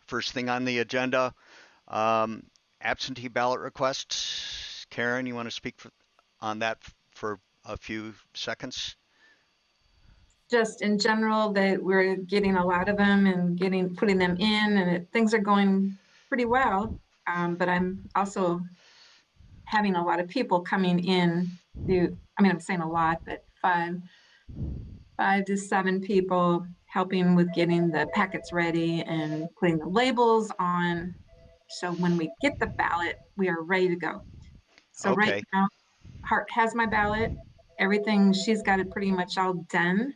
First thing on the agenda, um, absentee ballot requests. Karen, you want to speak on that for a few seconds? Just in general, that we're getting a lot of them and putting them in, and things are going pretty well. But I'm also having a lot of people coming in. I'm saying a lot, but five to seven people helping with getting the packets ready and putting the labels on. So when we get the ballot, we are ready to go. So right Okay. now, Hart has my ballot. Everything, she's got it pretty much all done.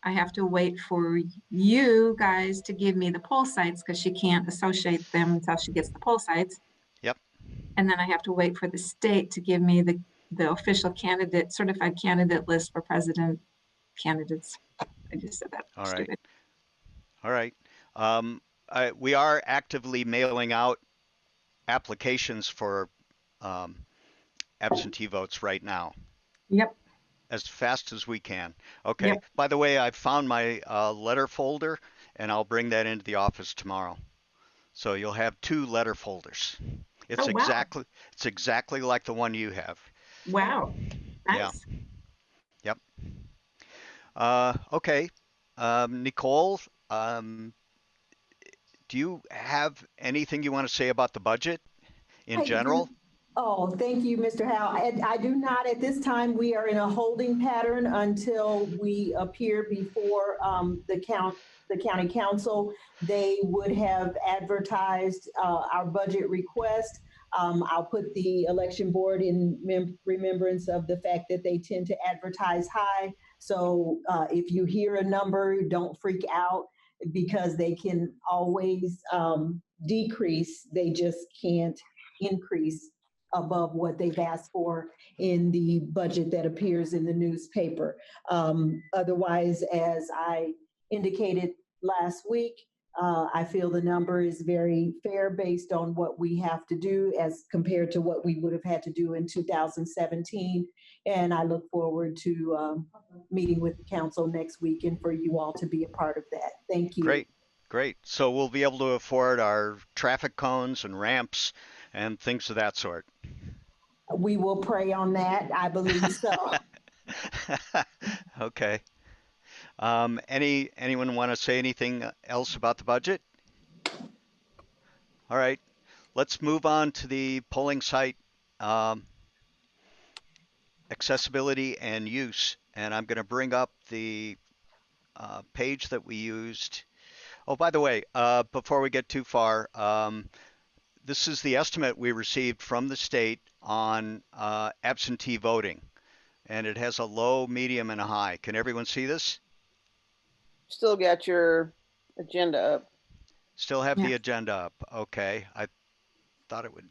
I have to wait for you guys to give me the poll sites because she can't associate them until she gets the poll sites. Yep. And then I have to wait for the state to give me the official certified candidate list for president candidates. I just said that All right. stupid. All right. Um, we are actively mailing out applications for um, absentee votes right now, Yep. as fast as we can. Okay. Yep. By the way, I found my letter folder, and I'll bring that into the office tomorrow. So you'll have two letter folders. Oh, wow. It's exactly like the one you have. Wow. Yeah. Nice. Yep. Okay. Nicole, do you have anything you want to say about the budget in I do. general? Oh, thank you, Mr. Howe. I do not at this time. We are in a holding pattern until we appear before the county council. They would have advertised our budget request. I'll put the election board in remembrance of the fact that they tend to advertise high. So if you hear a number, don't freak out because they can always decrease. They just can't increase above what they've asked for in the budget that appears in the newspaper. Otherwise, as I indicated last week, I feel the number is very fair based on what we have to do as compared to what we would have had to do in 2017. And I look forward to meeting with the council next week and for you all to be a part of that. Thank you. Great, great. So we'll be able to afford our traffic cones and ramps and things of that sort. We will pray on that. I believe so. Okay. Anyone want to say anything else about the budget? All right. Let's move on to the polling site um, accessibility and use. And I'm going to bring up the page that we used. Oh, by the way, before we get too far, this is the estimate we received from the state on absentee voting. And it has a low, medium, and a high. Can everyone see this? Still got your agenda up. Still have the Yeah. agenda up. Okay. I thought it would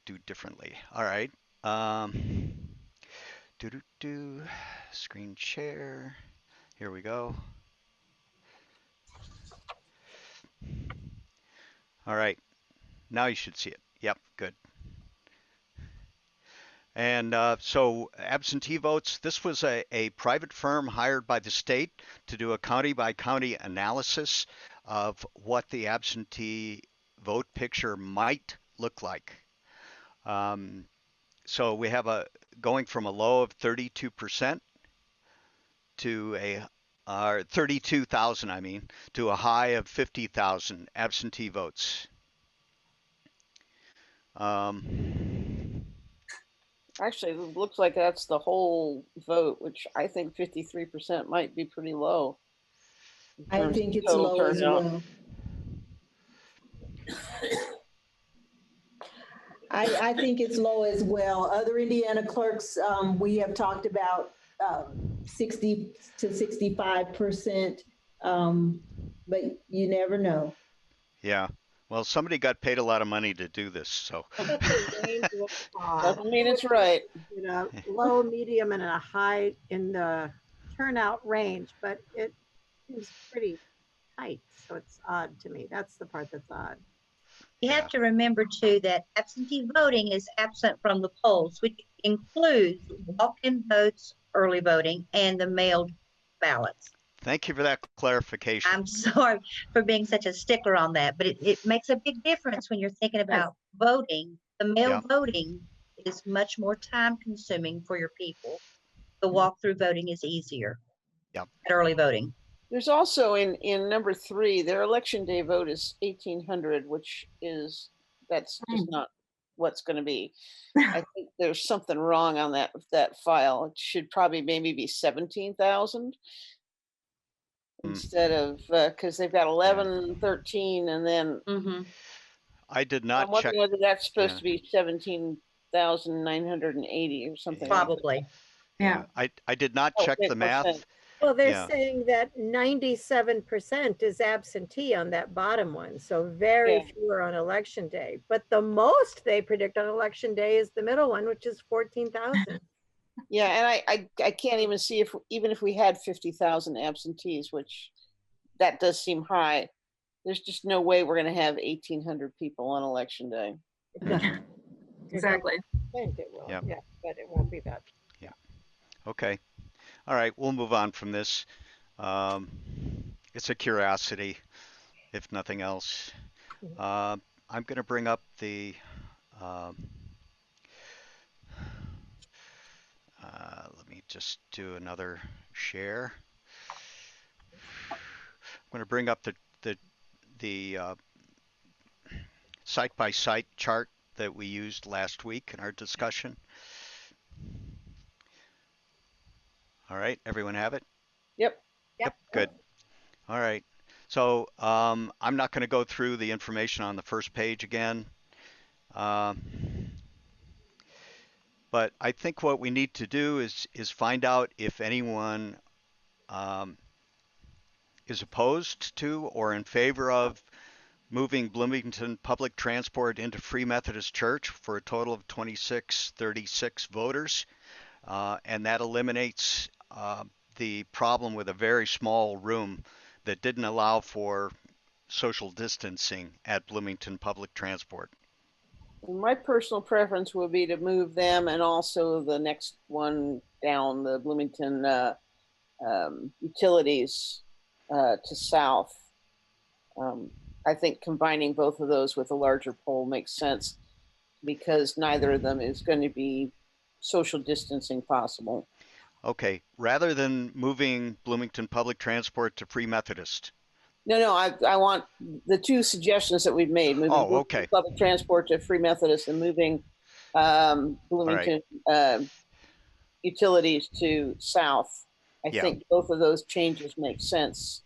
do differently. All right. Screen share. Here we go. All right. Now you should see it. Yep, good. And so absentee votes, this was a private firm hired by the state to do a county by county analysis of what the absentee vote picture might look like. So we have going from a low of 32% to a 32,000, I mean, to a high of 50,000 absentee votes. Actually, it looks like that's the whole vote, which I think 53% might be pretty low. I think it's low as well. I think it's low as well. Other Indiana clerks, we have talked about 60 to 65%, but you never know. Yeah. Well, somebody got paid a lot of money to do this, so. Doesn't mean it's right. Low, medium, and a high in the turnout range, but it is pretty tight, so it's odd to me. That's the part that's odd. You have to remember too that absentee voting is absent from the polls, which includes walk-in votes, early voting, and the mailed ballots. Thank you for that clarification. I'm sorry for being such a stickler on that, but it makes a big difference when you're thinking about voting. The mail Yeah. voting is much more time consuming for your people. The walk-through voting is easier. Yep. At early voting. There's also in number 3, their election day vote is 1,800, which is that's just not what's going to be. I think there's something wrong on that file. It should probably maybe be 17,000 instead of because they've got 11, 13, and then Mm-hmm. I did I'm not check. wondering whether that's supposed Yeah. to be 17,980 or something like that. Probably. Yeah. I did not Oh, check make the more math. sense. Well, they're Yeah. saying that 97% is absentee on that bottom one, so very Yeah. few are on election day. But the most they predict on election day is the middle one, which is 14,000. Yeah, and I can't even see if even if we had 50,000 absentees, which that does seem high. There's just no way we're going to have 1,800 people on election day. Exactly. I think it will, Yeah. yeah, but it won't be that. Yeah. Okay. All right. We'll move on from this. It's a curiosity, if nothing else. I'm going to bring up the. Um, Let me just do another share. I'm going to bring up the site-by-site chart that we used last week in our discussion. All right, everyone have it? Yep. Yep, good. All right. So I'm not going to go through the information on the first page again. But I think what we need to do is find out if anyone um, is opposed to or in favor of moving Bloomington Public Transport into Free Methodist Church for a total of 2636 voters. And that eliminates the problem with a very small room that didn't allow for social distancing at Bloomington Public Transport. My personal preference would be to move them and also the next one down, the Bloomington utilities to south. I think combining both of those with a larger pole makes sense because neither of them is going to be social distancing possible. Okay, rather than moving Bloomington Public Transport to Free Methodist. No, I want the two suggestions that we've made, moving okay. public transport to Free Methodist and moving Bloomington utilities to south. I think both of those changes make sense.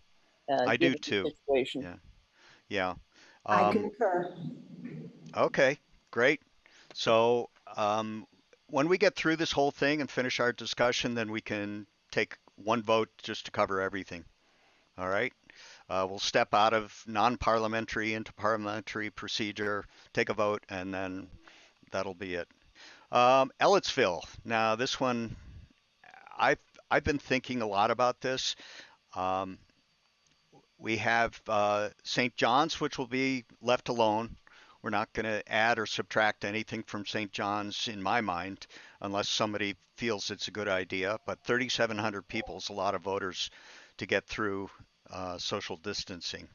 I do too. The situation. Yeah. I concur. Okay, great. So when we get through this whole thing and finish our discussion, then we can take one vote just to cover everything. All right. We'll step out of non-parliamentary into parliamentary procedure, take a vote, and then that'll be it. Ellettsville. Now, this one, I've been thinking a lot about this. We have St. John's, which will be left alone. We're not going to add or subtract anything from St. John's in my mind, unless somebody feels it's a good idea. But 3,700 people is a lot of voters to get through social distancing.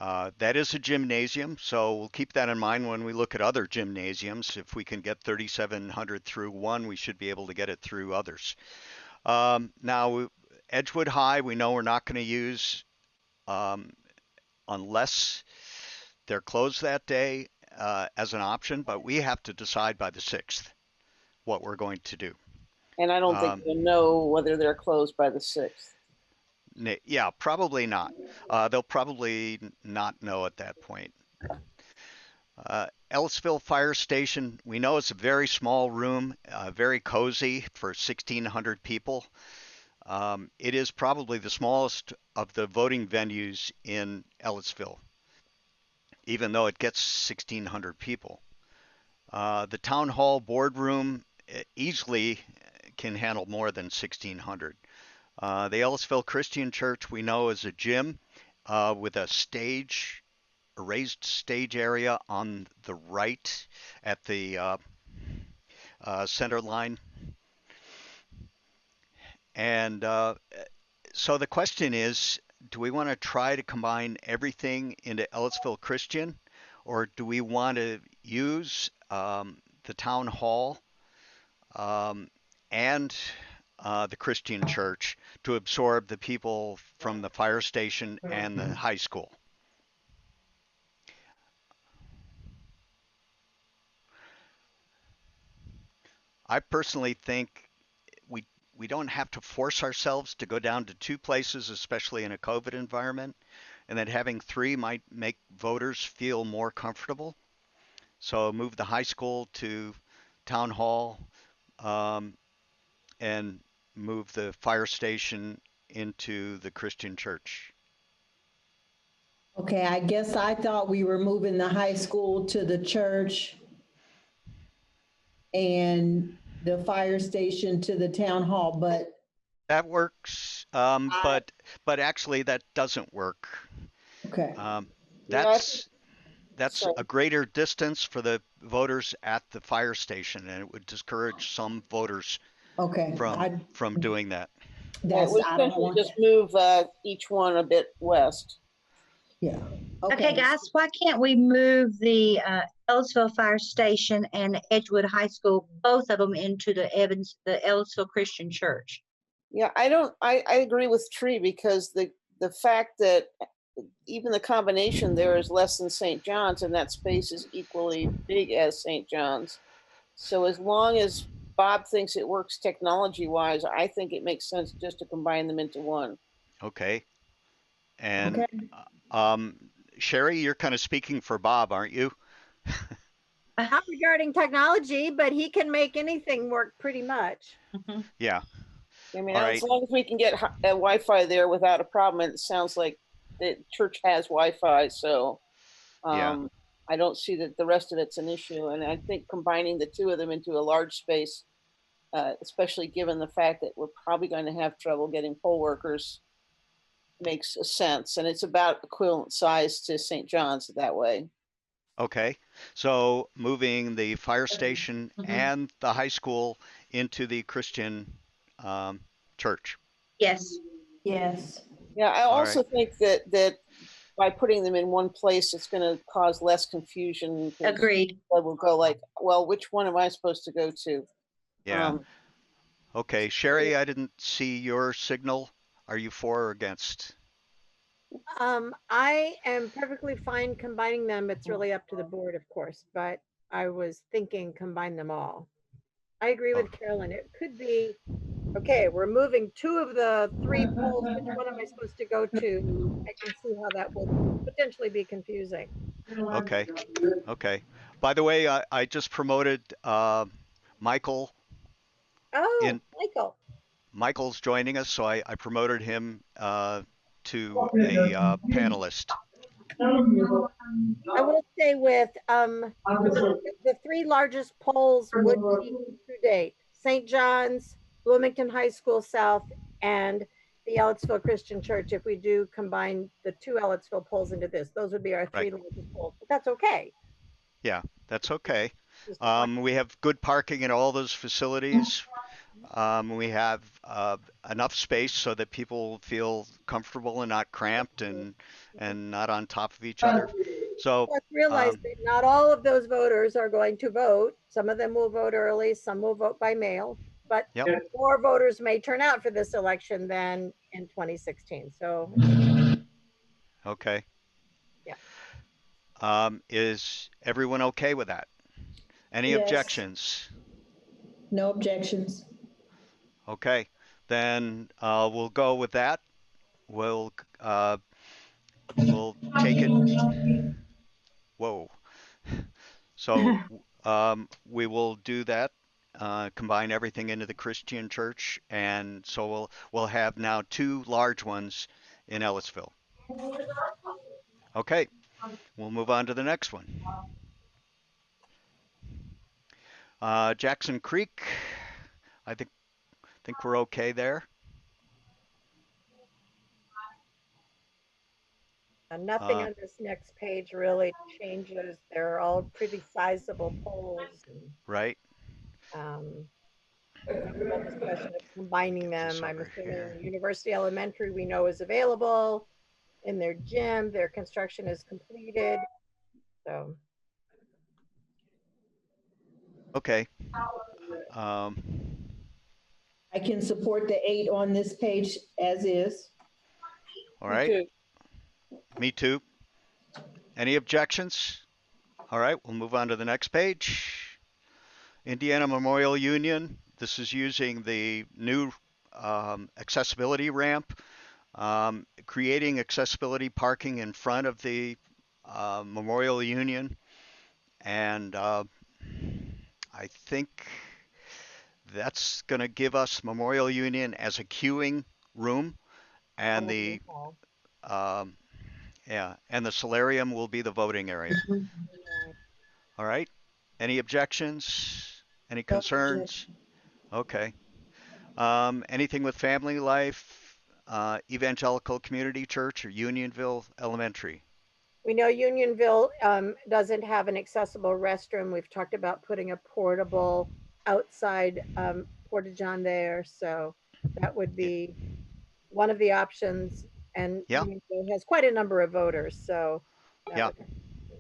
That is a gymnasium, so we'll keep that in mind when we look at other gymnasiums. If we can get 3,700 through one, we should be able to get it through others. Now, Edgewood High, we know we're not going to use unless they're closed that day as an option, but we have to decide by the 6th what we're going to do. And I don't think we'll know whether they're closed by the 6th. Yeah, probably not. They'll probably not know at that point. Ellisville Fire Station, we know it's a very small room, very cozy for 1,600 people. It is probably the smallest of the voting venues in Ellisville, even though it gets 1,600 people. The town hall boardroom easily can handle more than 1,600. The Ellisville Christian Church we know is a gym with a stage, a raised stage area on the right at the center line. And So the question is, do we want to try to combine everything into Ellisville Christian, or do we want to use the town hall um, and the Christian church to absorb the people from the fire station and the high school? I personally think we we don't have to force ourselves to go down to two places, especially in a COVID environment, and that having three might make voters feel more comfortable. So move the high school to town hall, um, and move the fire station into the Christian church. Okay, I guess I thought we were moving the high school to the church and the fire station to the town hall, but That works, I, but actually that doesn't work. okay, Um, Yeah, I think, that's sorry. a greater distance for the voters at the fire station, and it would discourage some voters okay, from doing that. Yeah, it would I don't essentially want just that, move each one a bit west. yeah, Okay, okay. guys, why can't we move the Ellisville Fire Station and Edgewood High School, both of them into the Ellisville Christian Church? Yeah, I don't. I agree with Tree because the fact that even the combination there is less than St. John's, and that space is equally big as St. John's. So as long as Bob thinks it works technology wise, I think it makes sense just to combine them into one. Okay. And Okay. um, Sherry, you're kind of speaking for Bob, aren't you? Not regarding technology, but he can make anything work pretty much. Yeah. I mean, All as right. long as we can get Wi-Fi there without a problem, and it sounds like the church has Wi-Fi, so Yeah. um, I don't see that the rest of it's an issue. And I think combining the two of them into a large space, especially given the fact that we're probably going to have trouble getting poll workers, makes sense. And it's about equivalent size to St. John's that way. Okay. So moving the fire station and the high school into the Christian um, church. Yes, Yes, Yeah, I All right. also think that by putting them in one place, it's going to cause less confusion because agreed. they will go like, well, which one am I supposed to go to? Yeah. Um, Okay. Sherry, I didn't see your signal. Are you for or against? I am perfectly fine combining them. It's really up to the board, of course, but I was thinking combine them all. I agree Oh, with Carolyn. It could be, okay, we're moving two of the three polls. Which one am I supposed to go to? I can see how that would potentially be confusing. okay. Okay. By the way, I just promoted Michael Oh, in. Michael. Michael's joining us, so I promoted him to a panelist. I will say with the three largest polls would be to date: St. John's, Bloomington High School South, and the Ellettsville Christian Church. If we do combine the two Ellettsville polls into this, those would be our Right. three largest polls. But that's okay. Yeah, that's okay. Just one. We have good parking in all those facilities. We have enough space so that people feel comfortable and not cramped and not on top of each other. So, Let's realize um, that not all of those voters are going to vote. Some of them will vote early, some will vote by mail, but yep. more voters may turn out for this election than in 2016. So, Okay. yeah. Is everyone okay with that? Any yes, objections? no objections. Okay. Then we'll go with that. We'll uh, we'll take it. Whoa. So we will do that. Combine everything into the Christian church, and so we'll have now two large ones in Ellisville. Okay, we'll move on to the next one. Jackson Creek. I think we're okay there. Nothing Uh, on this next page really changes. They're all pretty sizable polls. right. Um, possible discussion of combining Get this them. I'm over assuming here. University Elementary we know is available in their gym. Their construction is completed. So Okay. Um, I can support the 8 on this page as is. all Me right. too. Me too. Any objections? All right, we'll move on to the next page. Indiana Memorial Union. This is using the new accessibility ramp, creating accessibility parking in front of the Memorial Union. And I think that's going to give us Memorial Union as a queuing room, and probably the all. um, yeah, and the solarium will be the voting area. Right. All right. Any objections? Any No concerns? objection. Okay. Anything with family life, Evangelical Community Church or Unionville Elementary? We know Unionville doesn't have an accessible restroom. We've talked about putting a portable outside porta john there, so that would Yeah. be one of the options. And Yeah. Unionville has quite a number of voters, so that Yeah. would.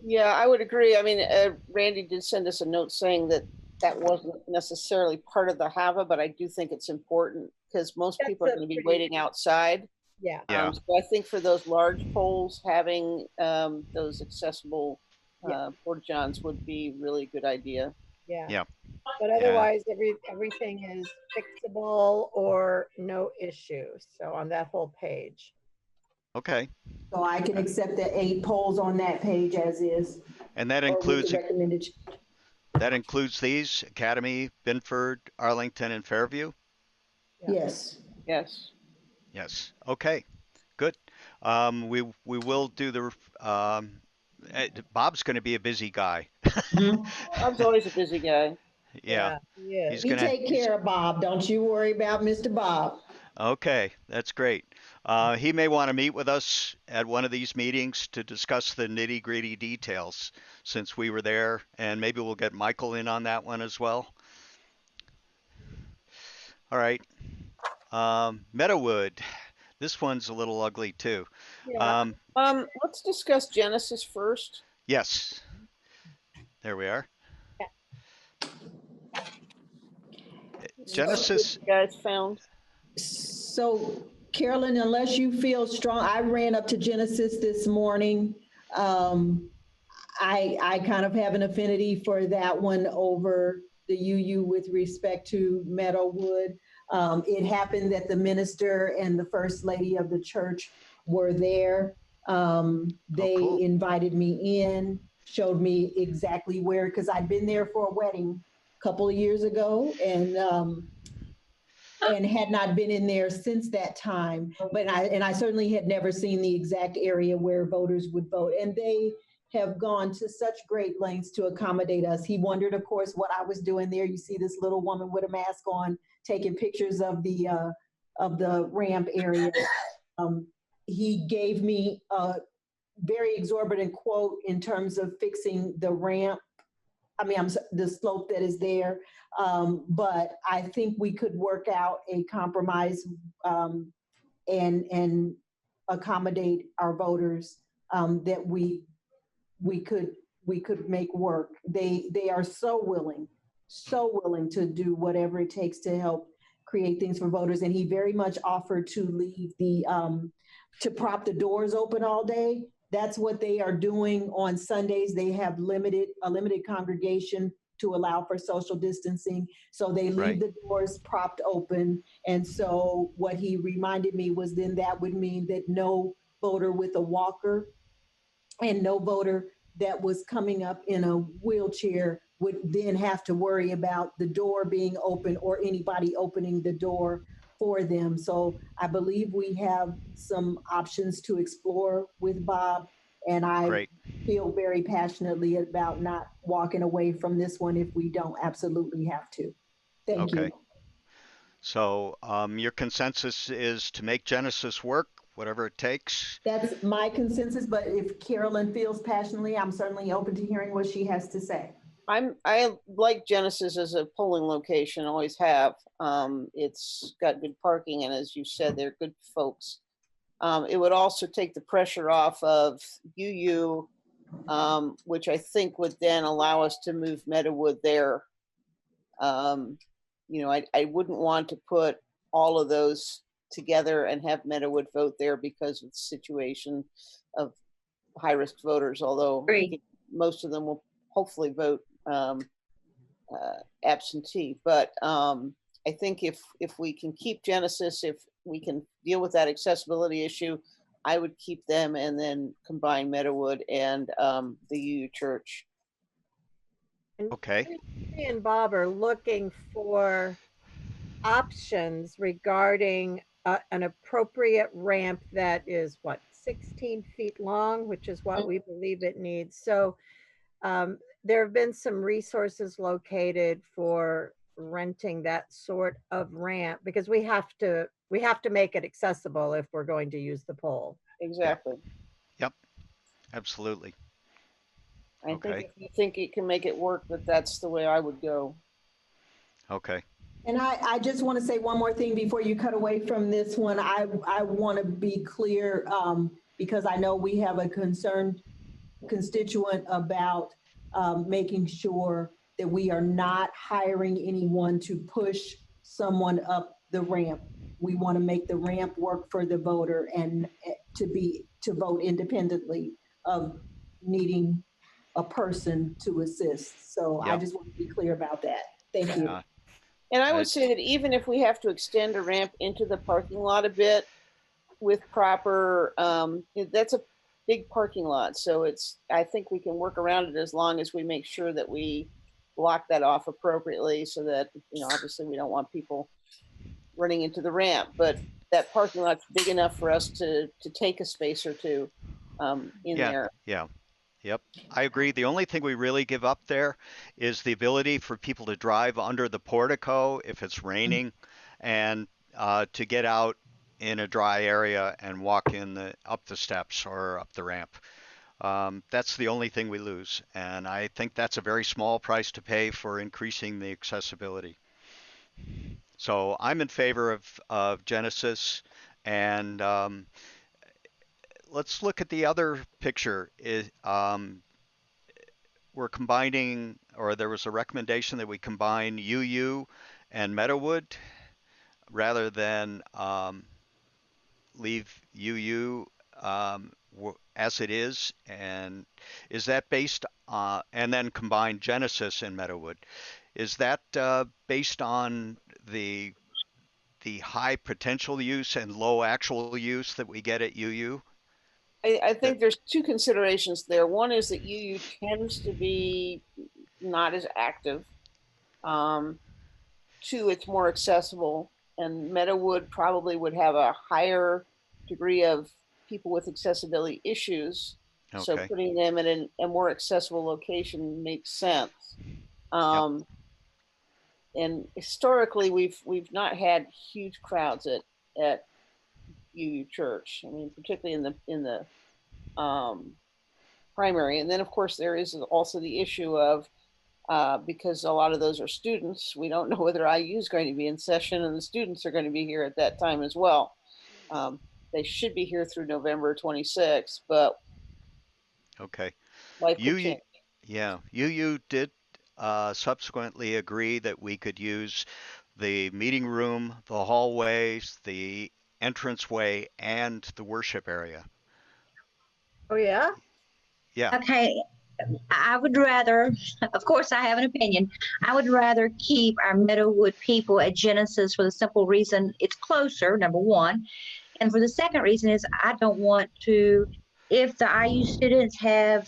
Yeah, I would agree. I mean, Randy did send us a note saying that that wasn't necessarily part of the HAVA, but I do think it's important because most That's people are a going to be pretty, waiting outside. yeah, Yeah. So I think for those large poles, having those accessible yeah, porta johns would be really a good idea. yeah. Yeah. But Yeah. otherwise, everything is fixable or no issue. So on that whole page. Okay. So I can accept the 8 polls on that page as is, And that or with the includes recommended. these: Academy, Binford, Arlington, and Fairview. Yeah. Yes. Yes. Yes. Okay. Good. We will do the. Bob's going to be a busy guy. I was always a busy guy. Yeah. Yeah, he is. He's We gonna. take care of Bob. Don't you worry about Mr. Bob. Okay, that's great. He may want to meet with us at one of these meetings to discuss the nitty-gritty details since we were there, and maybe we'll get Michael in on that one as well. All right. Meadowood. This one's a little ugly too. Yeah. Um, Let's discuss Genesis first. yes, there we are. See what Genesis. you guys found. So Carolyn, unless you feel strong, I ran up to Genesis this morning. I kind of have an affinity for that one over the UU with respect to Meadowood. It happened that the minister and the first lady of the church were there. They cool. invited me in, showed me exactly where, because I'd been there for a wedding a couple of years ago, and had not been in there since that time. But I certainly had never seen the exact area where voters would vote. And they have gone to such great lengths to accommodate us. He wondered, of course, what I was doing there. You see this little woman with a mask on taking pictures of the ramp area. He gave me a very exorbitant quote in terms of fixing the ramp. The slope that is there. But I think we could work out a compromise and accommodate our voters that we could make work. They are so willing to do whatever it takes to help create things for voters. And he very much offered to leave to prop the doors open all day. That's what they are doing on Sundays. They have a limited congregation to allow for social distancing. So they leave Right. the doors propped open. And so what he reminded me was then that would mean that no voter with a walker and no voter that was coming up in a wheelchair would then have to worry about the door being open or anybody opening the door for them. So I believe we have some options to explore with Bob, and I Great. feel very passionately about not walking away from this one if we don't absolutely have to. Thank Okay. you. So your consensus is to make Genesis work, whatever it takes. That's my consensus, but if Carolyn feels passionately, I'm certainly open to hearing what she has to say. I like Genesis as a polling location, always have. It's got good parking, and as you said, they're good folks. It would also take the pressure off of UU, which I think would then allow us to move Meadowood there. You know, I wouldn't want to put all of those together and have Meadowood vote there because of the situation of high risk voters, although I Agree. think most of them will hopefully vote absentee. But I think if we can keep Genesis, if we can deal with that accessibility issue, I would keep them and then combine Meadowood and the UU Church. And Okay. Terry and Bob are looking for options regarding an appropriate ramp that is what, 16 feet long, which is what we believe it needs. So there have been some resources located for renting that sort of ramp because we have to make it accessible if we're going to use the pole. Exactly. Yep. Absolutely. I think Okay. if you think it can make it work, that's the way I would go. Okay. And I just want to say one more thing before you cut away from this one. I want to be clear, because I know we have a concerned constituent about making sure that we are not hiring anyone to push someone up the ramp. We want to make the ramp work for the voter and to vote independently of needing a person to assist. So I Yep. just want to be clear about that. Thank you. And I would I- say that even if we have to extend a ramp into the parking lot a bit with proper, that's a big parking lot. So I think we can work around it as long as we make sure that we block that off appropriately so that, obviously we don't want people running into the ramp, but that parking lot's big enough for us to take a space or two in Yeah. there. Yeah. Yep, I agree. The only thing we really give up there is the ability for people to drive under the portico if it's raining, and to get out in a dry area and walk up the steps or up the ramp. That's the only thing we lose, and I think that's a very small price to pay for increasing the accessibility. So I'm in favor of Genesis, and let's look at the other picture. We're combining, or there was a recommendation that we combine UU and Meadowood rather than leave UU as it is. And is that based and then combine Genesis and Meadowood? Is that based on the high potential use and low actual use that we get at UU? I think there's two considerations there. One is that UU tends to be not as active. Two, it's more accessible, and Meadowood probably would have a higher degree of people with accessibility issues. So Okay. putting them in a more accessible location makes sense. Yep. And historically, we've not had huge crowds at UU Church. I mean, particularly in the primary. And then, of course, there is also the issue of because a lot of those are students, we don't know whether IU is going to be in session, and the students are going to be here at that time as well. They should be here through November 26th, but Okay. life could UU, change. yeah, UU did subsequently agree that we could use the meeting room, the hallways, the entranceway, and the worship area. Oh, yeah? Yeah. Okay, I would rather, of course, I have an opinion. I would rather keep our Meadowood people at Genesis for the simple reason it's closer, number one. And for the second reason is I don't want to, if the IU students have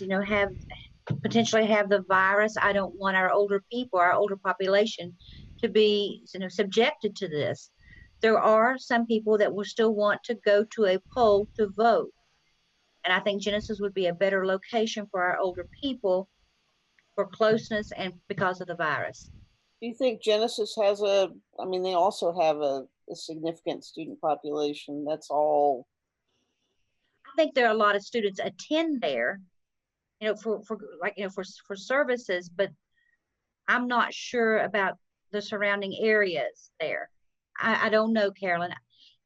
potentially have the virus, I don't want our older people, our older population to be, subjected to this. There are some people that will still want to go to a poll to vote. And I think Genesis would be a better location for our older people for closeness and because of the virus. Do you think Genesis has I mean, they also have a significant student population. That's all. I think there are a lot of students attend there, for services, but I'm not sure about the surrounding areas there. I don't know, Carolyn.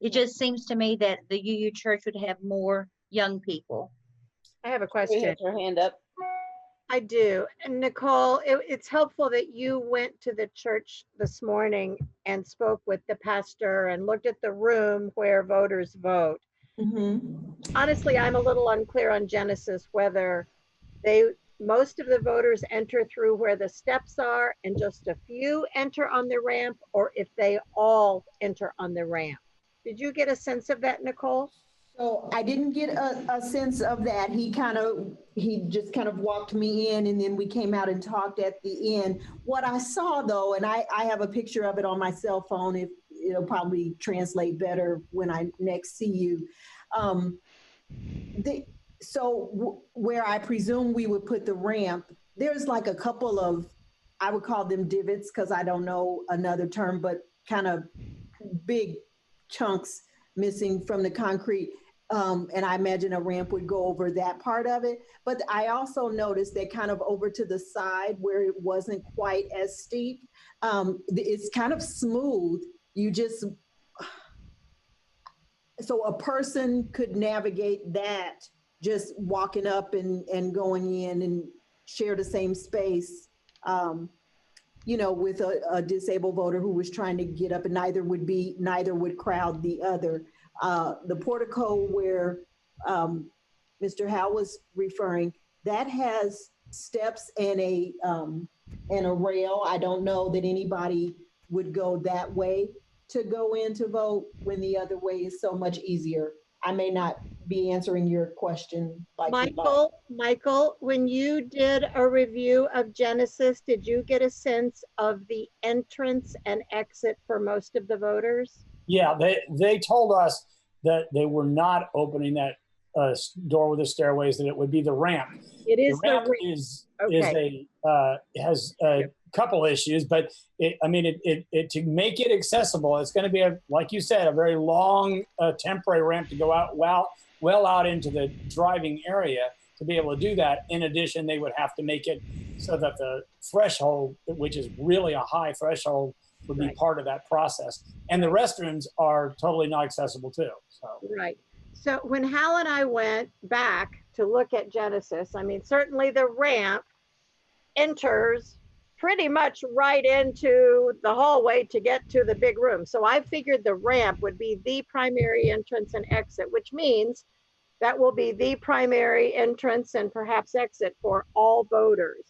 It just seems to me that the UU Church would have more young people. I have a She question. has her hand up. I do. And Nicole, it's helpful that you went to the church this morning and spoke with the pastor and looked at the room where voters vote. Honestly, I'm a little unclear on Genesis, whether most of the voters enter through where the steps are and just a few enter on the ramp, or if they all enter on the ramp. Did you get a sense of that, Nicole? So I didn't get a sense of that. He just kind of walked me in, and then we came out and talked at the end. What I saw though, and I have a picture of it on my cell phone, if it'll probably translate better when I next see you. Where I presume we would put the ramp, there's like a couple of, I would call them divots because I don't know another term, but kind of big chunks missing from the concrete. And I imagine a ramp would go over that part of it. But I also noticed that kind of over to the side where it wasn't quite as steep, it's kind of smooth. So a person could navigate that just walking up and going in and share the same space, with a disabled voter who was trying to get up, and neither would crowd the other. The portico where Mr. Howe was referring, that has steps and a rail. I don't know that anybody would go that way to go in to vote when the other way is so much easier. I may not be answering your question like Michael, when you did a review of Genesis, did you get a sense of the entrance and exit for most of the voters? Yeah, they told us that they were not opening that door with the stairways, that it would be the ramp. It is the ramp. Has a couple issues, but to make it accessible, it's going to be like you said, a very long temporary ramp to go out well out into the driving area to be able to do that. In addition, they would have to make it so that the threshold, which is really a high threshold, would be part of that process. And the restrooms are totally not accessible too. So. Right. So when Hal and I went back to look at Genesis, certainly the ramp enters pretty much right into the hallway to get to the big room. So I figured the ramp would be the primary entrance and exit, which means that will be the primary entrance and perhaps exit for all voters.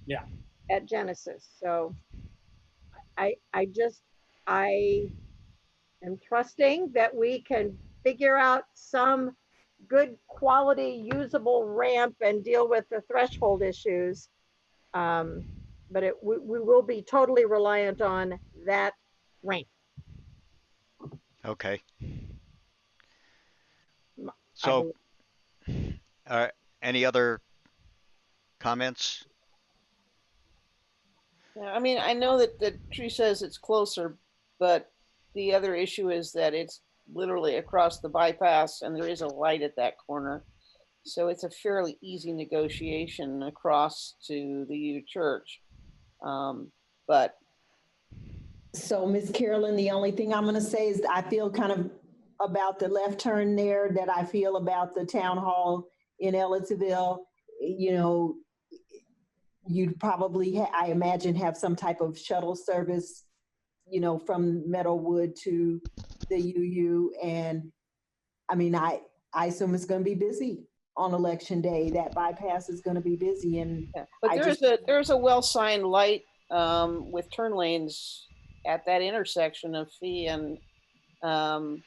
Yeah. At Genesis. So I am trusting that we can figure out some good quality usable ramp and deal with the threshold issues. But we will be totally reliant on that ramp. Okay. So, any other comments? Yeah, I know that Tree says it's closer, but the other issue is that it's literally across the bypass and there is a light at that corner. So it's a fairly easy negotiation across to the U Church. But so, Ms. Carolyn, the only thing I'm going to say is I feel kind of about the left turn there that I feel about the town hall in Ellisville. You'd probably, I imagine, have some type of shuttle service, from Meadowwood to the UU. And I assume it's going to be busy on election day. That bypass is going to be busy. And but there's a well-signed light with turn lanes at that intersection of Fee and the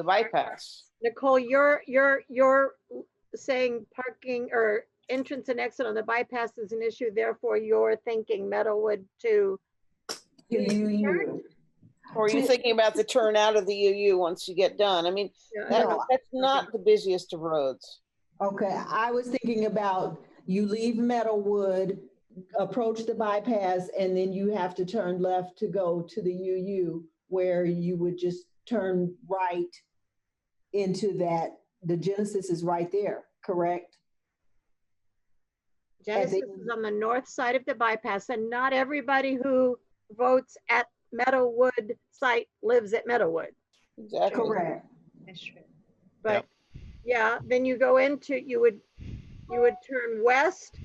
bypass. Nicole, you're saying parking or entrance and exit on the bypass is an issue. Therefore, you're thinking Meadowwood to UU. Or are you thinking about the turn out of the UU once you get done? That's not the busiest of roads. Okay, I was thinking about you leave Meadowwood, approach the bypass, and then you have to turn left to go to the UU, where you would just turn right into that. The Genesis is right there, correct? Genesis is on the north side of the bypass, and not everybody who votes at Meadowood site lives at Meadowood. Exactly. Correct. But Yep. yeah, then you go into, you would turn west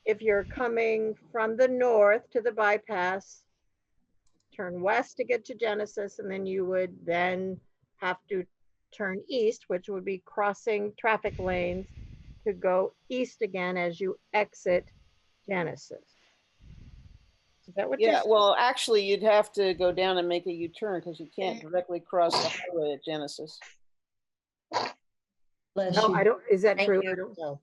if you're coming from the north to the bypass, turn west to get to Genesis, and then you would then have to turn east, which would be crossing traffic lanes to go east again as you exit Genesis. Is that what you're Yeah, saying? well, actually, you'd have to go down and make a U-turn because you can't directly cross the highway at Genesis. Bless Oh, you. I don't, is that Thank true? you. I don't know.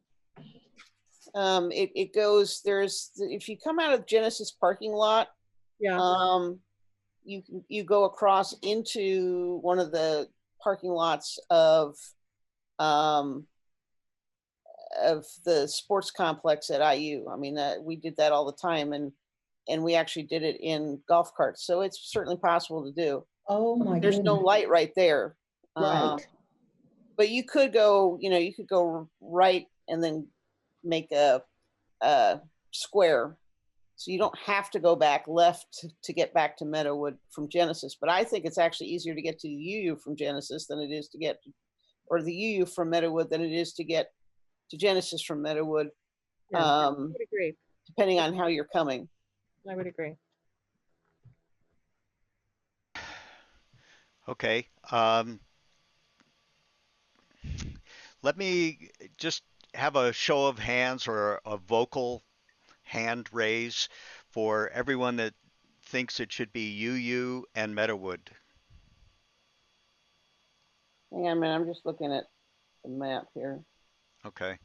It goes, if you come out of Genesis parking lot, Yeah, you go across into one of the parking lots of the sports complex at IU. I mean, we did that all the time, and we actually did it in golf carts. So it's certainly possible to do. Oh, my There's no goodness. light right there. Right. But you could go, you could go right and then make a square. So you don't have to go back left to get back to Meadowood from Genesis. But I think it's actually easier to get to UU from Genesis than it is to get, or the UU from Meadowood than it is to get to Genesis from Meadowood, yeah, I would agree. depending on how you're coming. I would agree. Okay. Let me just have a show of hands or a vocal hand raise for everyone that thinks it should be UU and Meadowood. Hang on a minute, I'm just looking at the map here. Okay.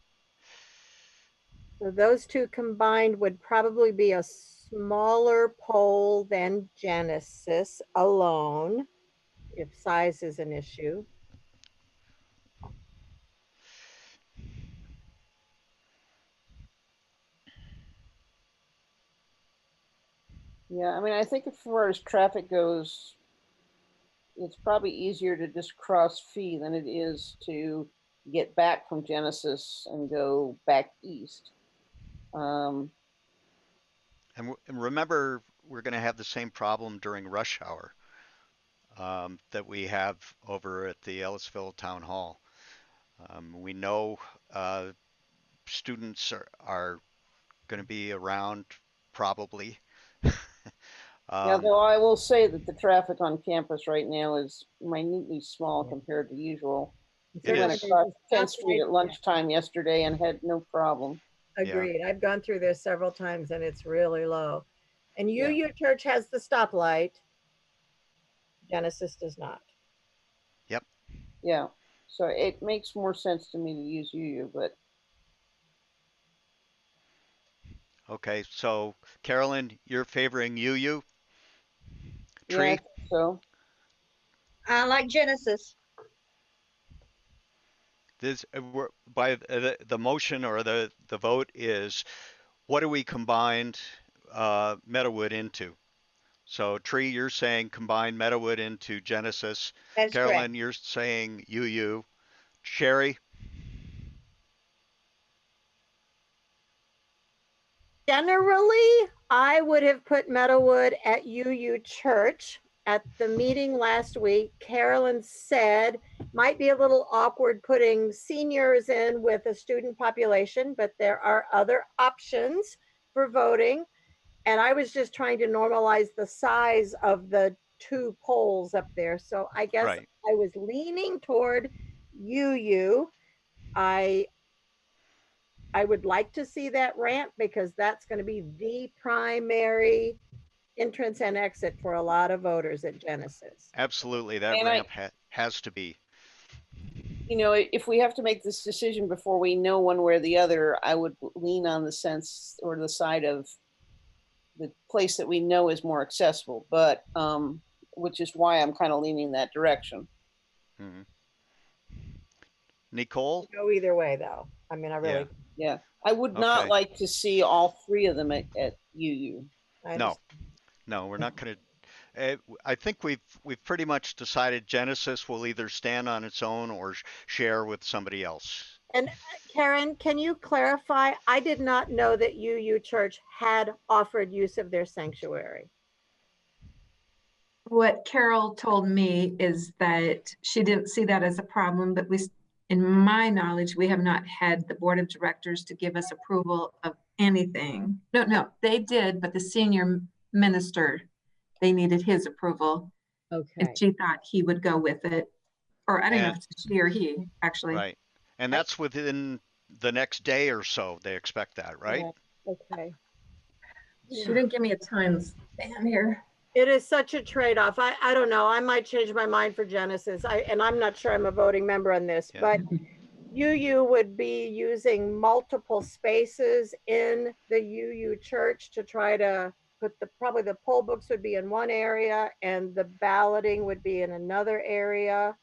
So those two combined would probably be a smaller pole than Genesis alone, if size is an issue. Yeah, I mean, I think as far as traffic goes, it's probably easier to just cross Fee than it is to get back from Genesis and go back east. And remember, we're going to have the same problem during rush hour that we have over at the Ellisville Town Hall. We know students are going to be around probably. Yeah, though I will say that the traffic on campus right now is minutely small compared to usual. It We went is. across 10th Street at lunchtime yesterday and had no problem. Agreed. I've gone through this several times and it's really low. And Yeah. UU Church has the stoplight. Genesis does not. Yep. Yeah, so it makes more sense to me to use UU, but Okay. So, Carolyn, you're favoring UU? yeah, I Tree? think so. I like Genesis. This by the motion or the vote is what do we combine Meadowood into? So Tree, you're saying combine Meadowood into Genesis. That's correct. Carolyn, you're saying UU. Sherry? Generally, I would have put Meadowood at UU Church. At the meeting last week, Carolyn said might be a little awkward putting seniors in with a student population, but there are other options for voting. And I was just trying to normalize the size of the two poles up there. So I guess Right. I was leaning toward UU. I would like to see that ramp because that's going to be the primary entrance and exit for a lot of voters at Genesis. Absolutely. That And ramp has to be. if we have to make this decision before we know one way or the other, I would lean on the sense or the side of the place that we know is more accessible, but which is why I'm kind of leaning that direction. Mhm. Nicole? Go either way, though. I mean, I really. Yeah, I would not Okay. like to see all three of them at UU. No. No, we're not going to. I think we've pretty much decided Genesis will either stand on its own or share with somebody else. And Karen, can you clarify? I did not know that UU Church had offered use of their sanctuary. What Carol told me is that she didn't see that as a problem, but in my knowledge, we have not had the board of directors to give us approval of anything. No, they did, but the senior minister, they needed his approval. And Okay. she thought he would go with it. Or I don't know if And it's she or he, actually. right. And that's within the next day or so. They expect that, right? Yeah. Okay. She didn't give me a time span here. It is such a trade-off. I don't know. I might change my mind for Genesis. And I'm not sure I'm a voting member on this, Yeah. but UU would be using multiple spaces in the UU church to try to put probably the poll books would be in one area and the balloting would be in another area,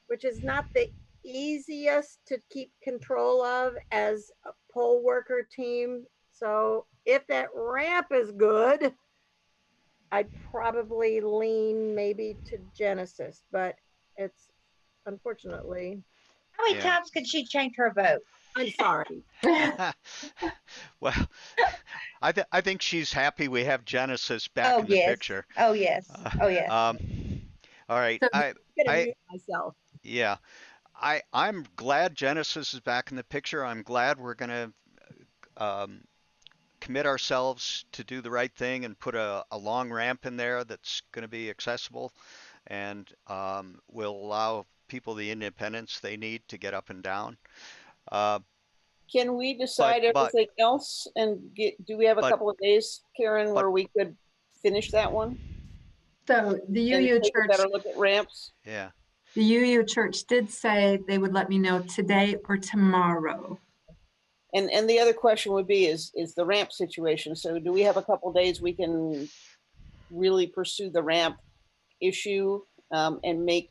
which is not the easiest to keep control of as a poll worker team. So if that ramp is good, I'd probably lean maybe to Genesis, but it's unfortunately. How many Yeah. times could she change her vote? I'm sorry. Well, I think she's happy we have Genesis back Oh, in the yes. picture. Oh, yes. Oh, yes. All right. So- I'm gonna I mute myself. yeah. I'm glad Genesis is back in the picture. I'm glad we're going to commit ourselves to do the right thing and put a long ramp in there that's going to be accessible and will allow people the independence they need to get up and down. Can we decide but- everything else and do we have a but- couple of days, Karen, but- where we could finish that one? So the And UU take a church, better look at ramps? Yeah. the UU church did say they would let me know today or tomorrow. And the other question would be is the ramp situation. So do we have a couple days we can really pursue the ramp issue and make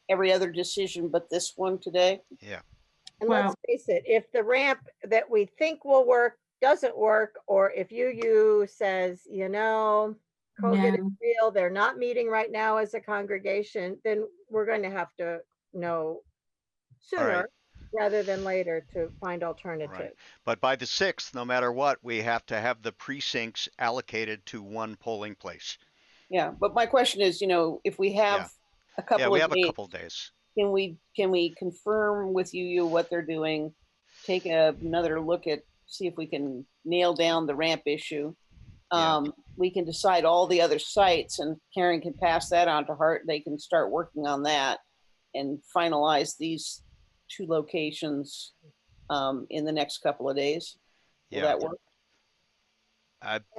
every other decision but this one today? Yeah. And Well- let's face it, if the ramp that we think will work doesn't work, or if UU says, COVID is real, they're not meeting right now as a congregation, then we're going to have to know sooner rather than later to find alternatives. Right. But by the 6th, no matter what, we have to have the precincts allocated to one polling place. Yeah, but my question is, if we have a couple Yeah, we of have days, a couple days. can we confirm with UU what they're doing? Take another look at, see if we can nail down the ramp issue. We can decide all the other sites, and Karen can pass that on to Hart. They can start working on that and finalize these 2 locations in the next couple of days. Will that work?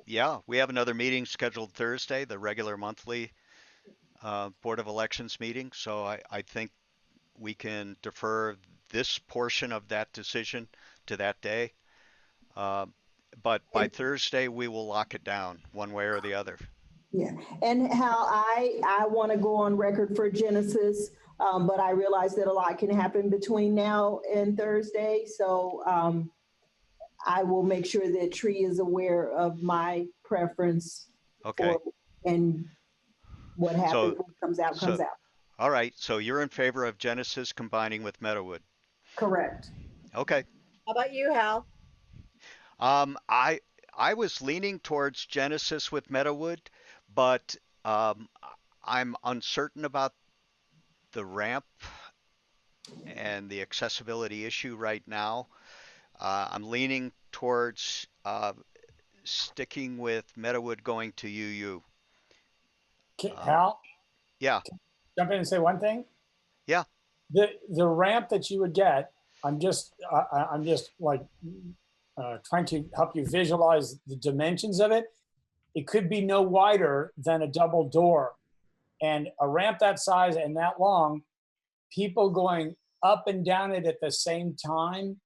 Yeah, we have another meeting scheduled Thursday, the regular monthly Board of Elections meeting. So I think we can defer this portion of that decision to that day. But by Thursday, we will lock it down one way or the other. Yeah, and how I want to go on record for Genesis, but I realize that a lot can happen between now and Thursday. So I will make sure that Tree is aware of my preference. Okay. And what happens, what comes out, comes out. All right. So you're in favor of Genesis combining with Meadowood? Correct. Okay. How about you, Hal? I was leaning towards Genesis with Meadowood, but I'm uncertain about the ramp and the accessibility issue right now. I'm leaning towards sticking with Meadowood going to UU. Hal? Yeah. Jump in and say one thing? Yeah. The ramp that you would get, I'm just like trying to help you visualize the dimensions of it. It could be no wider than a double door. And a ramp that size and that long, people going up and down it at the same time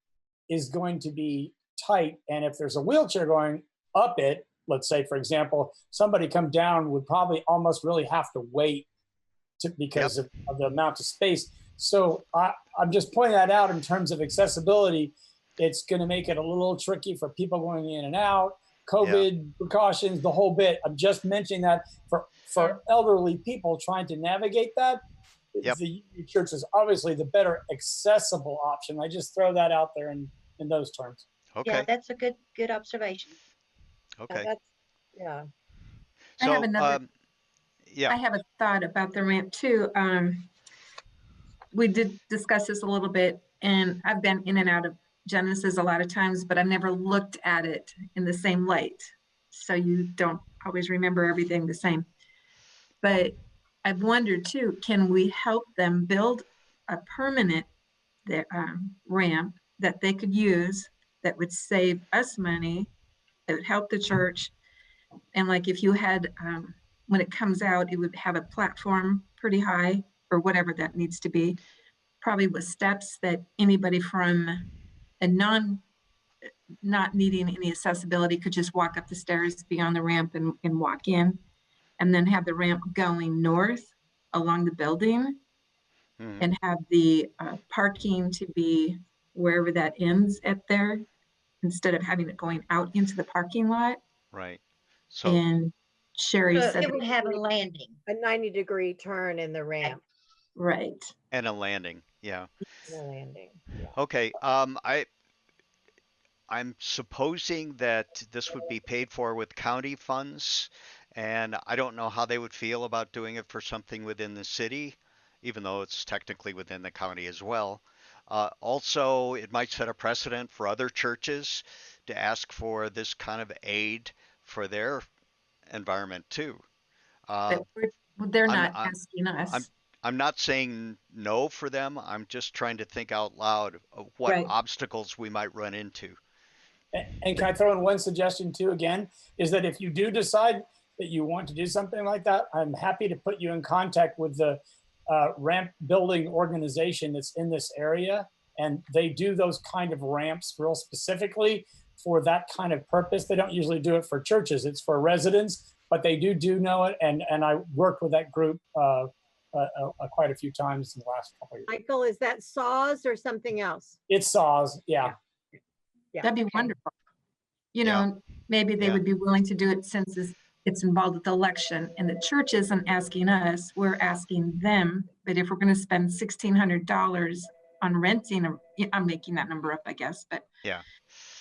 is going to be tight. And if there's a wheelchair going up it, let's say, for example, somebody come down would probably almost really have to wait because of the amount of space. So I'm just pointing that out in terms of accessibility. It's going to make it a little tricky for people going in and out, COVID precautions, the whole bit. I'm just mentioning that for elderly people trying to navigate that. Yep. the church is obviously the better accessible option. I just throw that out there in those terms. Okay. Yeah, that's a good observation. Okay. That's, yeah. I have So, another, yeah. I have a thought about the ramp too. We did discuss this a little bit, and I've been in and out of Genesis a lot of times, but I've never looked at it in the same light. So you don't always remember everything the same. But I've wondered too, can we help them build a permanent ramp that they could use that would save us money, that would help the church? And like if you had, when it comes out, it would have a platform pretty high or whatever that needs to be, probably with steps that anybody from a not needing any accessibility could just walk up the stairs, be on the ramp and walk in, and then have the ramp going north along the building Mhm. and have the parking to be wherever that ends at there instead of having it going out into the parking lot. Right. So, And Sherry So said, it would have a landing. A 90-degree turn in the ramp right. and a landing. Yeah. and a landing. Yeah. Okay. I'm supposing that this would be paid for with county funds, and I don't know how they would feel about doing it for something within the city, even though it's technically within the county as well. Also, it might set a precedent for other churches to ask for this kind of aid for their environment too. Uh, But they're I'm, not I'm, asking I'm, us. I'm not saying no for them. I'm just trying to think out loud of what Right. obstacles we might run into. And can I throw in one suggestion too, again, is that if you do decide that you want to do something like that, I'm happy to put you in contact with the ramp building organization that's in this area. And they do those kind of ramps real specifically for that kind of purpose. They don't usually do it for churches, it's for residents, but they do know it. And I worked with that group quite a few times in the last couple of years. Michael, is that saws or something else? It's saws, yeah. Yeah. That'd be okay. wonderful. You Yeah. know, maybe they Yeah. would be willing to do it since it's involved with the election and the church isn't asking us, we're asking them. But if we're going to spend $1,600 on renting, I'm making that number up, I guess, but Yeah.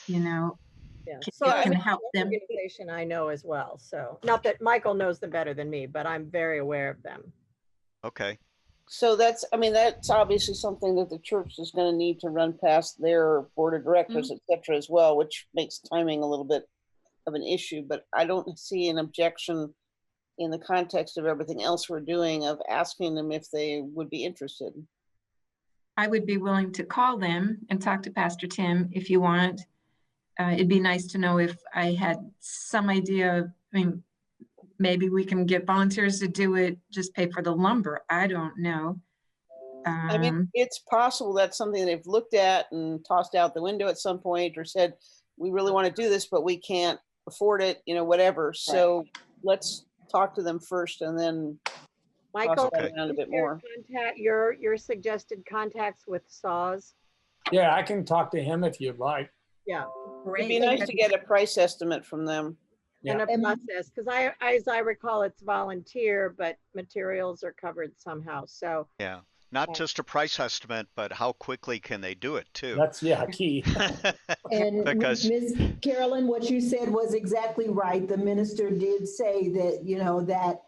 you know, Yeah. So, it I can mean, help them. Organization I know as well. So not that Michael knows them better than me, but I'm very aware of them. Okay. So that's, I mean, that's obviously something that the church is going to need to run past their board of directors, et cetera, as well, which makes timing a little bit of an issue. But I don't see an objection in the context of everything else we're doing of asking them if they would be interested. I would be willing to call them and talk to Pastor Tim if you want. It'd be nice to know if I had some idea. I mean, maybe we can get volunteers to do it, just pay for the lumber. I don't know. I mean, it's possible that's something they've looked at and tossed out the window at some point or said, we really want to do this, but we can't afford it, you know, whatever. So let's talk to them first and then Michael, Okay. around a is bit your more. contact, your suggested contacts with saws? Yeah, I can talk to him if you'd like. Yeah. It'd be nice to get a price estimate from them. And Yeah. a process, because as I recall, it's volunteer, but materials are covered somehow. So Yeah. Not just a price estimate, but how quickly can they do it too? That's, yeah, key. And Because Ms. Carolyn, what you said was exactly right. The minister did say that, you know, that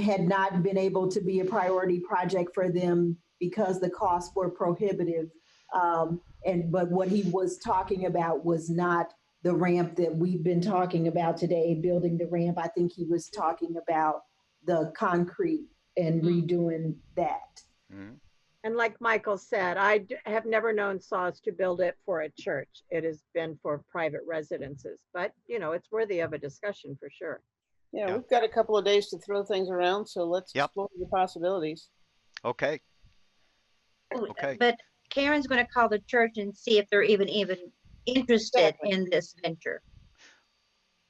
had not been able to be a priority project for them because the costs were prohibitive. But what he was talking about was not the ramp that we've been talking about today, building the ramp. I think he was talking about the concrete and redoing that. Mhm. and like Michael said, have never known saws to build it for a church. It has been for private residences, but you know, it's worthy of a discussion for sure. Yeah, Yeah. we've got a couple of days to throw things around, so let's Yep. explore the possibilities. Okay. Okay. But Karen's going to call the church and see if they're even interested Exactly. in this venture.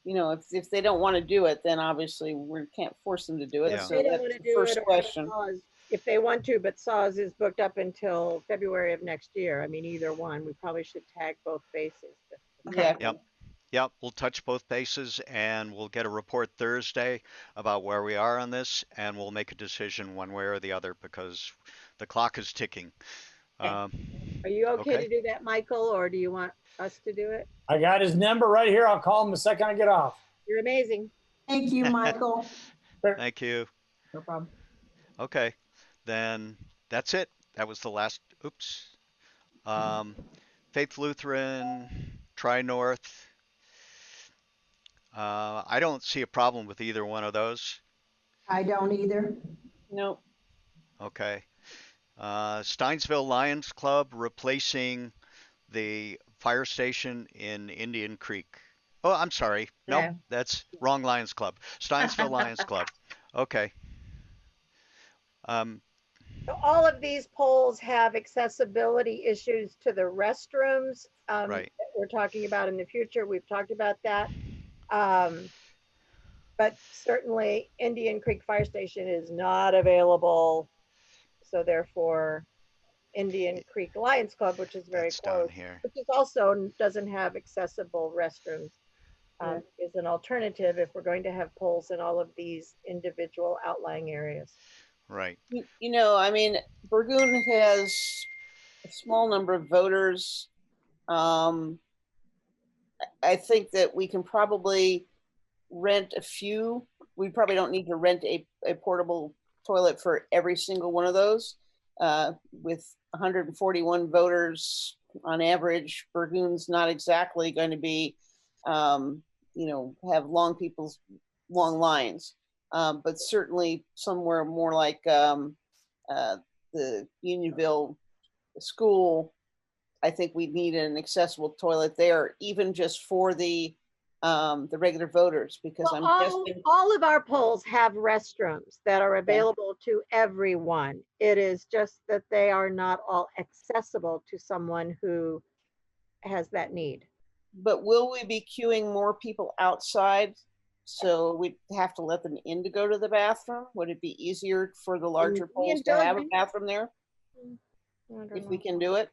You know, if they don't want to do it, then obviously we can't force them to do it. Yeah. So They don't that's want to the do first it, or question. saws, if they want to, but saws is booked up until February of next year. I mean, either one. We probably should tag both bases. Okay. Exactly. Yep. Yep, we'll touch both bases and we'll get a report Thursday about where we are on this, and we'll make a decision one way or the other because the clock is ticking. Okay. Um, Are you okay to okay. do that, Michael, or do you want us to do it? I got his number right here. I'll call him the second I get off. You're amazing. Thank you, Michael. Thank you. No problem. Okay, then that's it. That was the last. Oops. Um, Faith Lutheran, Tri North. I don't see a problem with either one of those. I don't either. No, Okay. Steinsville Lions Club replacing the fire station in Indian Creek. Oh, I'm sorry. Nope, No. that's wrong Lions Club. Steinsville Lions Club. Okay. Um, So all of these poles have accessibility issues to the restrooms right. that we're talking about in the future. We've talked about that. Um, but certainly Indian Creek Fire Station is not available. So therefore, Indian Creek Lions Club, which is very That's down close, here. which is also doesn't have accessible restrooms, is an alternative if we're going to have poles in all of these individual outlying areas. Right. you know, I mean, Burgoon has a small number of voters. I think that we can probably rent a few. We probably don't need to rent a portable toilet for every single one of those. With 141 voters on average, Burgoon's not exactly going to be, have long lines. But certainly somewhere more like the Unionville school, I think we need an accessible toilet there, even just for the regular voters, because Well, I'm guessing. all of our polls have restrooms that are available to everyone. It is just that they are not all accessible to someone who has that need. But will we be queuing more people outside? So we'd have to let them in to go to the bathroom? Would it be easier for the larger polls to have a bathroom there if we can do it?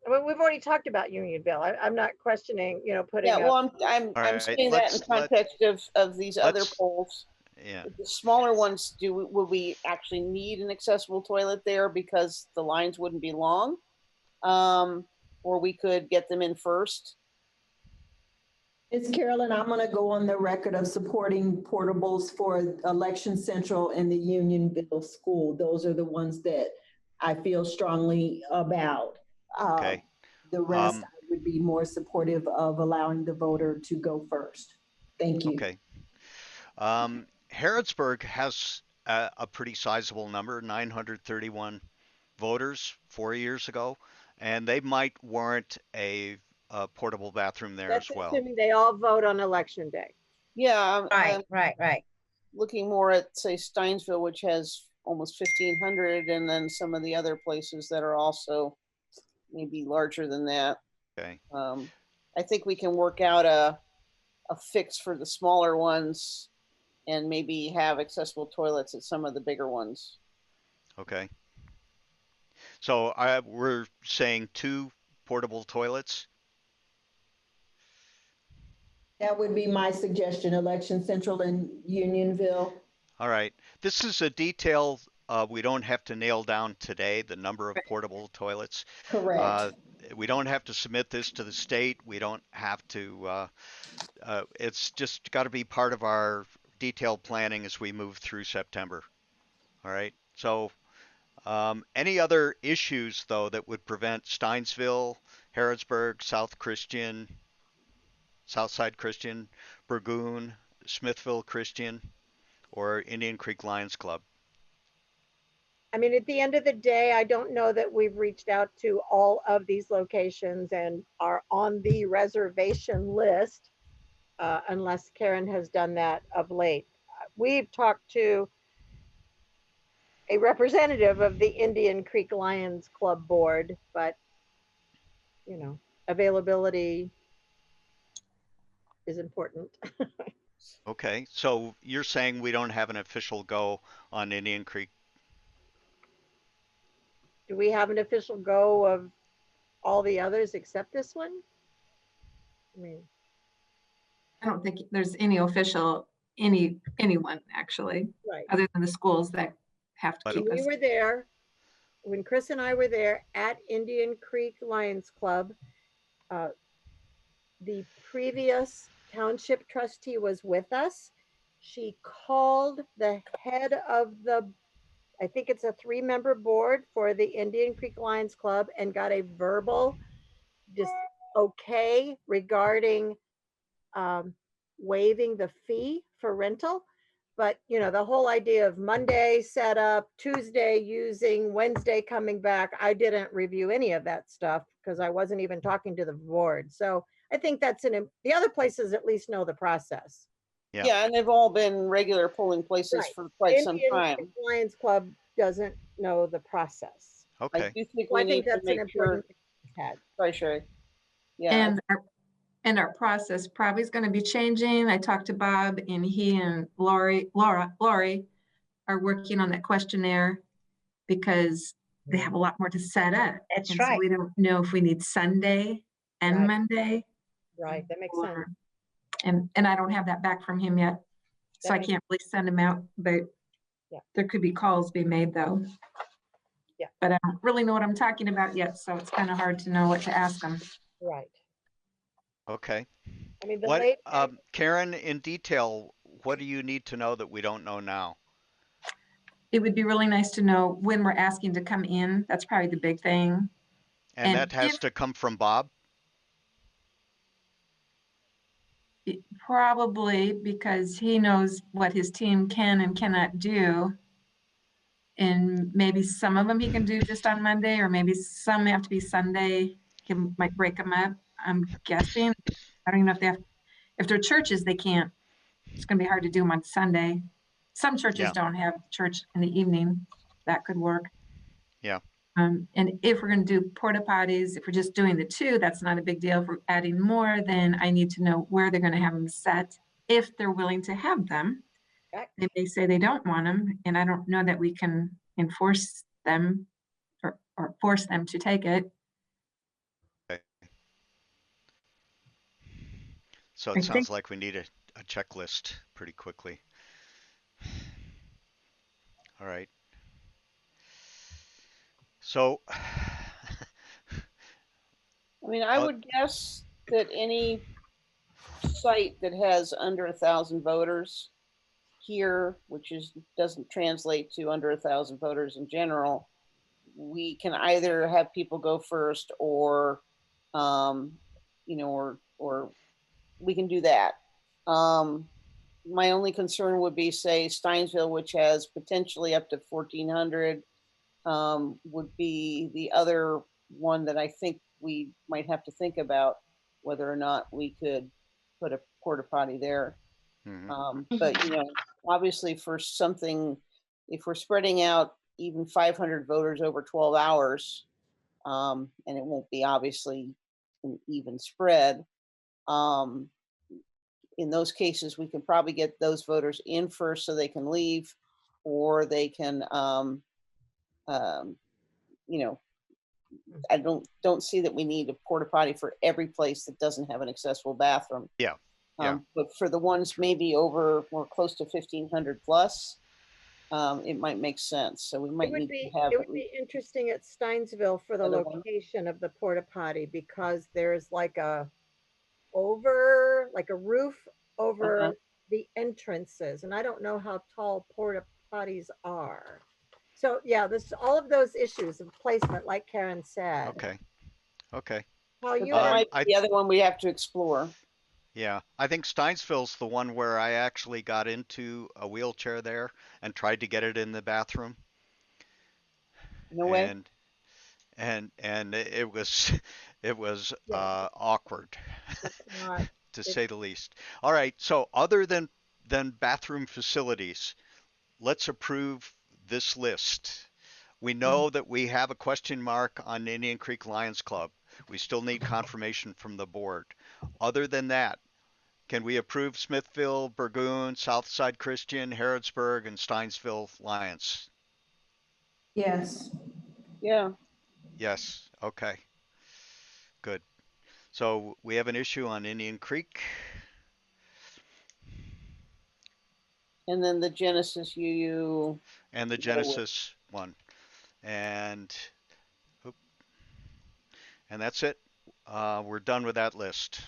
I mean, we've already talked about Unionville. I'm not questioning, putting. Yeah, well, I'm All right, saying that in context of these other polls. Yeah. The smaller ones, would we actually need an accessible toilet there because the lines wouldn't be long? Or we could get them in first. Ms. Carolyn, I'm going to go on the record of supporting portables for Election Central and the Unionville School. Those are the ones that I feel strongly about. Okay. The rest, I would be more supportive of allowing the voter to go first. Thank you. Okay. Harrodsburg has a pretty sizable number, 931 voters 4 years ago, and they might warrant a portable bathroom there That's as well. assuming they all vote on election day. Yeah, Right. Looking more at, say, Steinsville, which has almost 1,500, and then some of the other places that are also maybe larger than that. Okay. I think we can work out a fix for the smaller ones and maybe have accessible toilets at some of the bigger ones. Okay. So we're saying 2 portable toilets? That would be my suggestion, Election Central and Unionville. All right. This is a detail we don't have to nail down today, the number of portable toilets. Correct. We don't have to submit this to the state. We don't have to, it's just got to be part of our detailed planning as we move through September. All right. So any other issues, though, that would prevent Steinsville, Harrodsburg, Southside Christian, Burgoon, Smithville Christian, or Indian Creek Lions Club? I mean, at the end of the day, I don't know that we've reached out to all of these locations and are on the reservation list, unless Karen has done that of late. We've talked to a representative of the Indian Creek Lions Club board, but availability is important. Okay, so you're saying we don't have an official go on Indian Creek? Do we have an official go of all the others except this one? I mean, I don't think there's any official, anyone actually, right. other than the schools that have to But keep We us. were there, when Chris and I were there at Indian Creek Lions Club, uh, the previous township trustee was with us. She called the head of the, I think it's a 3-member board for the Indian Creek Lions Club, and got a verbal just okay regarding um, waiving the fee for rental. But you know, the whole idea of Monday setup, Tuesday using, Wednesday coming back, I didn't review any of that stuff because I wasn't even talking to the board. So I think that's the other places at least know the process. Yeah. Yeah, and they've all been regular polling places Right. for quite some Indian time. Lions Club doesn't know the process. I Okay. do think So we I think need to that's an make important sure. thing to have. Sorry, Sherry. Yeah, And our process probably is going to be changing. I talked to Bob, and he and Lori are working on that questionnaire because they have a lot more to set up. That's And so right. we don't know if we need Sunday and Right. Monday, Right, that makes sense. or, and I don't have that back from him yet. So That I makes- can't really send him out, but Yeah. there could be calls being made though. Yeah. But I don't really know what I'm talking about yet, so it's kind of hard to know what to ask them. Right. Okay. I mean, the What, late, Karen, in detail, what do you need to know that we don't know now? It would be really nice to know when we're asking to come in. That's probably the big thing. And And that has to come from Bob? Probably because he knows what his team can and cannot do. And if some of them he can do just on Monday, or maybe some have to be Sunday. He might break them up. I'm guessing. I don't even know if they're churches, they can't. It's going to be hard to do them on Sunday. Some churches Yeah. don't have church in the evening. That could work. Yeah. And if we're going to do porta potties, if we're just doing the 2, that's not a big deal. If we're adding more, then I need to know where they're going to have them set, if they're willing to have them. Okay. They may say they don't want them, and I don't know that we can enforce them or force them to take it. Okay. So I it sounds think- like we need a checklist pretty quickly. All right. So, I mean, I would guess that any site that has under 1,000 voters here, which doesn't translate to under 1,000 voters in general, we can either have people go first, or, or we can do that. My only concern would be, say, Steinsville, which has potentially up to 1,400, would be the other one that I think we might have to think about whether or not we could put a porta potty there. But obviously for something, if we're spreading out even 500 voters over 12 hours, and it won't be obviously an even spread, in those cases, we can probably get those voters in first so they can leave, or they can, I don't see that we need a porta potty for every place that doesn't have an accessible bathroom. yeah. Yeah. But for the ones maybe over or close to 1,500 plus, it might make sense. So we might need to have. It would be interesting at Steinsville for the Another one. location of the porta potty, because there's like a roof over the entrances, and I don't know how tall porta potties are. So yeah, all of those issues of placement, like Karen said. Okay. Okay. How That you might be the other one we have to explore. Yeah, I think Steinsville's the one where I actually got into a wheelchair there and tried to get it in the bathroom. No way. And it was Yeah. awkward not, to say the least. All right, so other than bathroom facilities, let's approve this list. We know that we have a question mark on Indian Creek Lions Club. We still need confirmation from the board. Other than that, can we approve Smithville, Burgoon, Southside Christian, Harrodsburg, and Steinsville Lions? Yes. Yeah. Yes. Okay. Good. So we have an issue on Indian Creek. And then the Genesis UU. And the Genesis one. And, and that's it. We're done with that list.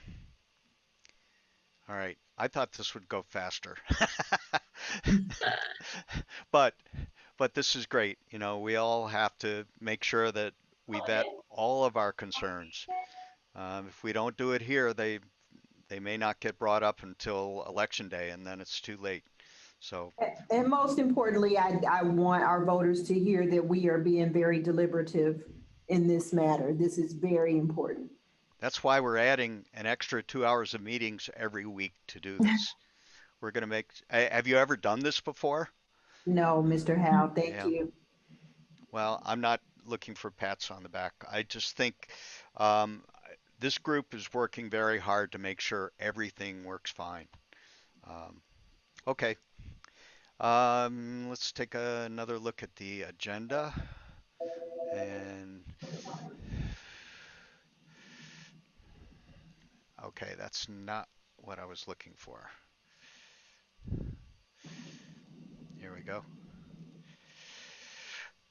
All right. I thought this would go faster. but but this is great. You know, we all have to make sure that we vet all of our concerns. If we don't do it here, they may not get brought up until election day, and then it's too late. So, And most importantly, I want our voters to hear that we are being very deliberative in this matter. This is very important. that's why we're adding an extra 2 hours of meetings every week to do this. We're going to make, have you ever done this before? No, Mr. Howe, thank Yeah. you. Well, I'm not looking for pats on the back. I just think um, this group is working very hard to make sure everything works fine. Um, okay. Let's take another look at the agenda. And okay, that's not what I was looking for. Here we go.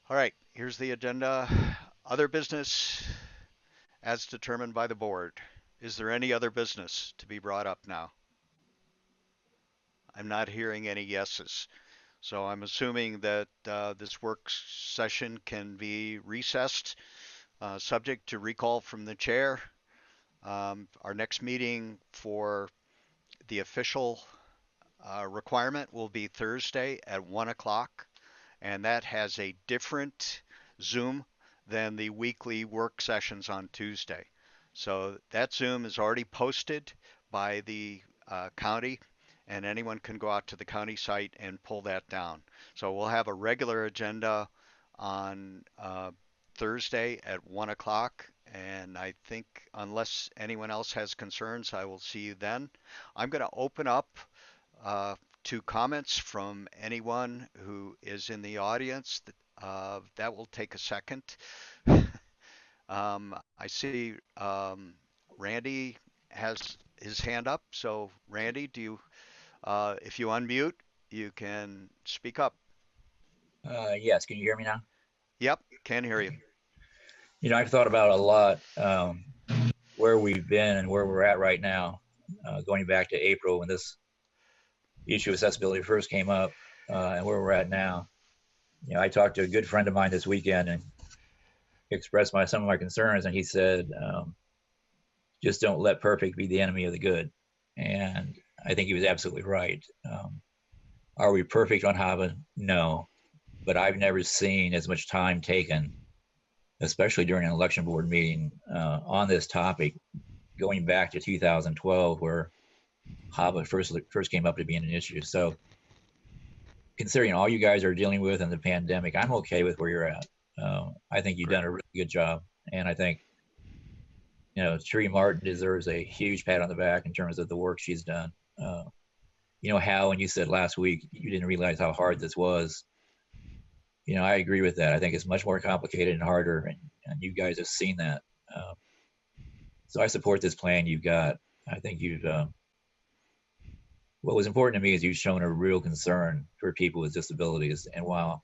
All right, here's the agenda. Other business as determined by the board. Is there any other business to be brought up now? I'm not hearing any yeses. So I'm assuming that this work session can be recessed, subject to recall from the chair. Our next meeting for the official requirement will be Thursday at 1 o'clock, and that has a different Zoom than the weekly work sessions on Tuesday. So that Zoom is already posted by the county, and anyone can go out to the county site and pull that down. So we'll have a regular agenda on Thursday at 1 o'clock, and I think unless anyone else has concerns, I will see you then. I'm going to open up to comments from anyone who is in the audience. That will take a second. I see Randy has his hand up. So Randy, do you, if you unmute, you can speak up. Yes, can you hear me now? Yep, can hear you. You know, I've thought about a lot where we've been and where we're at right now, going back to April when this issue of accessibility first came up, and where we're at now. You know, I talked to a good friend of mine this weekend and expressed some of my concerns, and he said, just don't let perfect be the enemy of the good. And I think he was absolutely right. Are we perfect on HAVA? No, but I've never seen as much time taken, especially during an election board meeting, on this topic, going back to 2012, where HAVA first came up to being an issue. So considering all you guys are dealing with in the pandemic, I'm okay with where you're at. I think you've done a really good job. And I think, you know, Sheree Martin deserves a huge pat on the back in terms of the work she's done. You know, Hal, when you said last week, you didn't realize how hard this was. You know, I agree with that. I think it's much more complicated and harder, and you guys have seen that. So I support this plan you've got. I think you've, what was important to me is you've shown a real concern for people with disabilities. And while,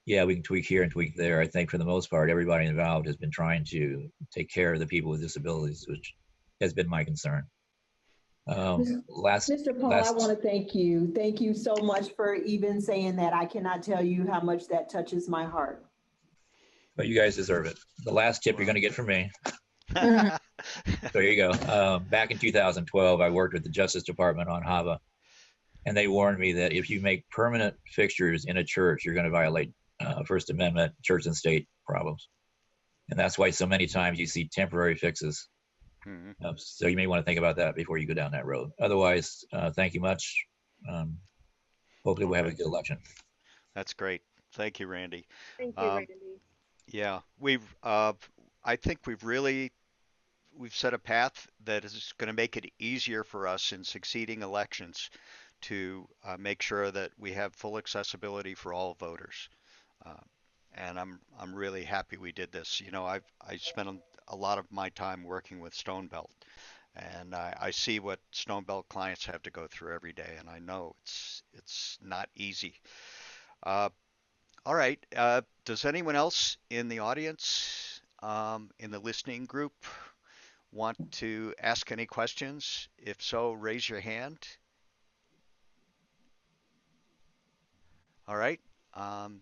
yeah, we can tweak here and tweak there, I think for the most part, everybody involved has been trying to take care of the people with disabilities, which has been my concern. Mr. Paul, I want to thank you. Thank you so much for even saying that. I cannot tell you how much that touches my heart. But you guys deserve it. The last tip you're going to get from me. So here you go. Back in 2012, I worked with the Justice Department on HAVA, and they warned me that if you make permanent fixtures in a church, you're going to violate First Amendment church and state problems. And that's why so many times you see temporary fixes. So you may want to think about that before you go down that road. Otherwise, thank you much. Hopefully we'll have a good election. That's great. Thank you, Randy. Thank you, Randy. Yeah, I think we've set a path that is going to make it easier for us in succeeding elections to make sure that we have full accessibility for all voters. and I'm really happy we did this. You know, I spent a lot of my time working with Stone Belt, and I see what Stone Belt clients have to go through every day, and I know it's not easy. Uh, all right. Does anyone else in the audience, in the listening group, want to ask any questions? If so, raise your hand. All right.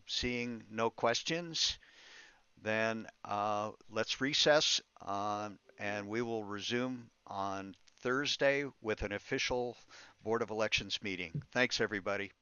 Seeing no questions, then let's recess and we will resume on Thursday with an official Board of Elections meeting. Thanks, everybody.